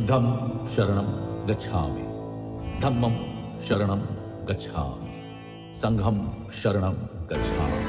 बुद्धं शरणं गच्छामि, धम्मं शरणं गच्छामि, संघं शरणं गच्छामि.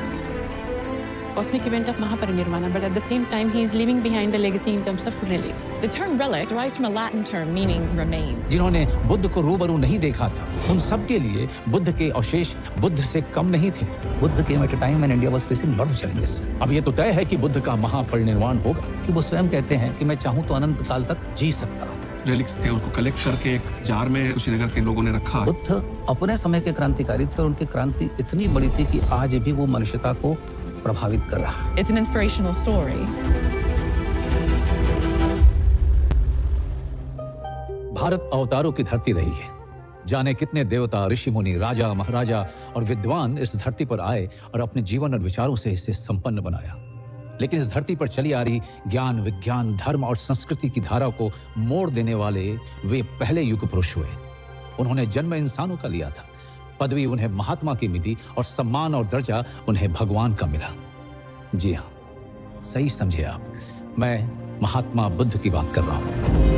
Cosmic event of Mahaparinirvana, but at the same time he is leaving behind the legacy in terms of relics. The term relic derives from a Latin term meaning remains. जिन्होंने बुद्ध को रूबरू नहीं देखा था, उन सब के लिए बुद्ध के अवशेष बुद्ध से कम नहीं थे. Buddha came at a time when India was facing lot of challenges. अब ये तो तय है कि बुद्ध का महापरिनिर्वाण होगा. कि वो स्वयं कहते हैं कि मैं चाहूँ तो अनंत काल तक जी सकता हूँ. रेलिक्स थे, उसको कलेक्ट करके एक जार में श्रीनगर के लोगों ने रखा. बुद्ध अपने समय के क्रांतिकारी थे और उनकी क्रांति इतनी बड़ी थी कि आज भी वो मनुष्यता को प्रभावित कर रहा है. It's an inspirational story. Bharat अवतारों की धरती रही है. जाने कितने देवता, ऋषि मुनि, राजा, महाराजा और विद्वान इस धरती पर आए और अपने जीवन और विचारों से इसे संपन्न बनाया. लेकिन इस धरती पर चली आ रही ज्ञान, विज्ञान, धर्म और संस्कृति की धारा को मोड़ देने वाले वे पहले युग पुरुष हुए. उन्होंने जन्म इंसानों का लिया था, पदवी उन्हें महात्मा की मिली और सम्मान और दर्जा उन्हें भगवान का मिला. जी हाँ, सही समझे आप, मैं महात्मा बुद्ध की बात कर रहा हूं.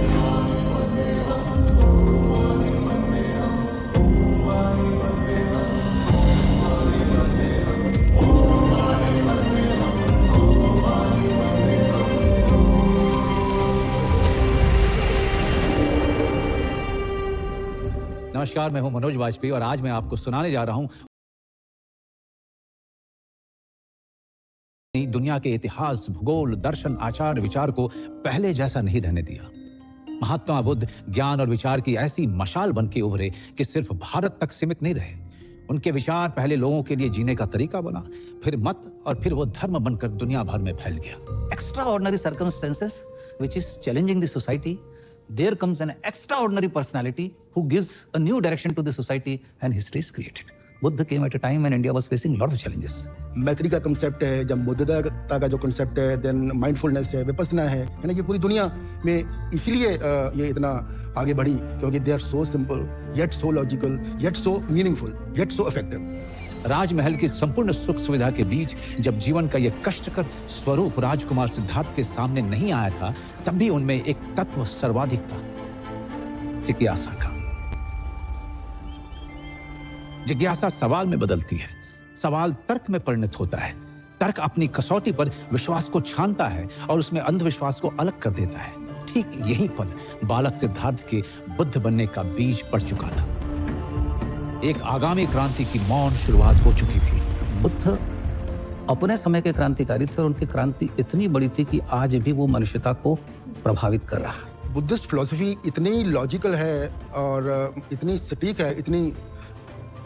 नमस्कार, मैं हूं मनोज वाजपेयी और आज मैं आपको सुनाने जा रहा हूं दुनिया के इतिहास, भूगोल, दर्शन, आचार, विचार को पहले जैसा नहीं रहने दिया. महात्मा बुद्ध ज्ञान और विचार की ऐसी मशाल बन के उभरे कि सिर्फ भारत तक सीमित नहीं रहे. उनके विचार पहले लोगों के लिए जीने का तरीका बना, फिर मत और फिर वो धर्म बनकर दुनिया भर में फैल गया. Extraordinary circumstances which is challenging the society, there comes an extraordinary personality who gives a new direction to the society and history is created. Buddha came at a time when India was facing lot of challenges. मैत्री का concept है, जब मुद्दता का जो concept है, then mindfulness है, विपस्सना है ना, ये पूरी दुनिया में इसलिए ये इतना आगे बढ़ी क्योंकि they are so simple yet so logical yet so meaningful yet so effective. राजमहल की संपूर्ण सुख सुविधा के बीच जब जीवन का यह कष्टकर स्वरूप राजकुमार सिद्धार्थ के सामने नहीं आया था, तब भी उनमें एक तत्व सर्वाधिक था, जिज्ञासा का. जिज्ञासा सवाल में बदलती है, सवाल तर्क में परिणत होता है, तर्क अपनी कसौटी पर विश्वास को छानता है और उसमें अंधविश्वास को अलग कर देता है. ठीक यही पल बालक सिद्धार्थ के बुद्ध बनने का बीज पड़ चुका था. एक आगामी क्रांति की मौन शुरुआत हो चुकी थी. बुद्ध अपने समय के क्रांतिकारी थे और उनकी क्रांति इतनी बड़ी थी कि आज भी वो मनुष्यता को प्रभावित कर रहा है. बुद्धिस्ट फिलॉसफी इतनी लॉजिकल है और इतनी सटीक है, इतनी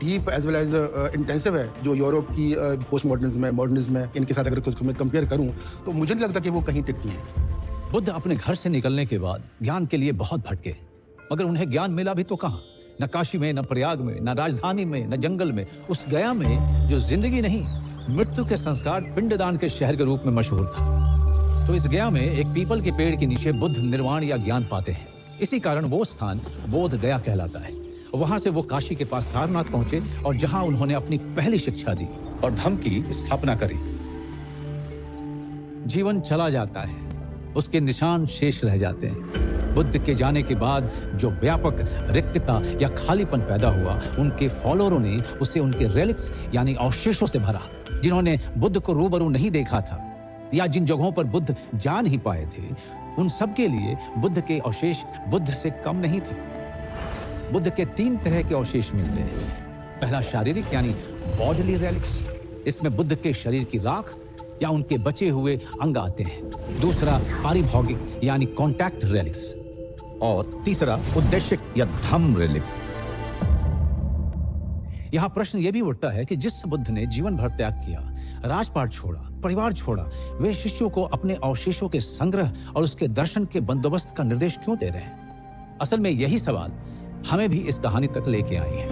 deep as well as intensive है, जो यूरोप की पोस्ट मॉडर्निज्म है, मॉडर्निज्म है, इनके साथ अगर कुछ मैं कंपेयर करूं तो मुझे नहीं लगता कि वो कहीं टिकती है. बुद्ध अपने घर से निकलने के बाद ज्ञान के लिए बहुत भटके, मगर उन्हें ज्ञान मिला भी तो कहां. न काशी में, न प्रयाग में, न राजधानी में, न जंगल में, उस गया में जो जिंदगी नहीं, मृत्यु के संस्कार, पिंडदान के शहर के रूप में मशहूर था. तो इस गया में एक पीपल के पेड़ के नीचे बुद्ध निर्वाण या ज्ञान पाते हैं. इसी कारण वो स्थान बोध गया कहलाता है. वहां से वो काशी के पास सारनाथ पहुंचे और जहां उन्होंने अपनी पहली शिक्षा दी और धर्म की स्थापना करी. जीवन चला जाता है, उसके निशान शेष रह जाते हैं. बुद्ध के जाने के बाद जो व्यापक रिक्तता या खालीपन पैदा हुआ, उनके फॉलोअरों ने उसे उनके रेलिक्स यानी अवशेषों से भरा. जिन्होंने बुद्ध को रूबरू नहीं देखा था या जिन जगहों पर बुद्ध जा नहीं पाए थे, उन सब के लिए बुद्ध के अवशेष बुद्ध से कम नहीं थे. बुद्ध के 3 तरह के अवशेष मिलते हैं. पहला शारीरिक यानी बॉडीली रेलिक्स, इसमें बुद्ध के शरीर की राख या उनके बचे हुए अंग आते हैं. दूसरा पारिभौगिक यानी कॉन्टैक्ट रेलिक्स और तीसरा उद्देश्य या धम्म रेलिक्स. यहां प्रश्न यह भी उठता है कि जिस बुद्ध ने जीवन भर त्याग किया, राजपाट छोड़ा, परिवार छोड़ा, वे शिष्यों को अपने अवशेषों के संग्रह और उसके दर्शन के बंदोबस्त का निर्देश क्यों दे रहे हैं? असल में यही सवाल हमें भी इस कहानी तक लेके आई है.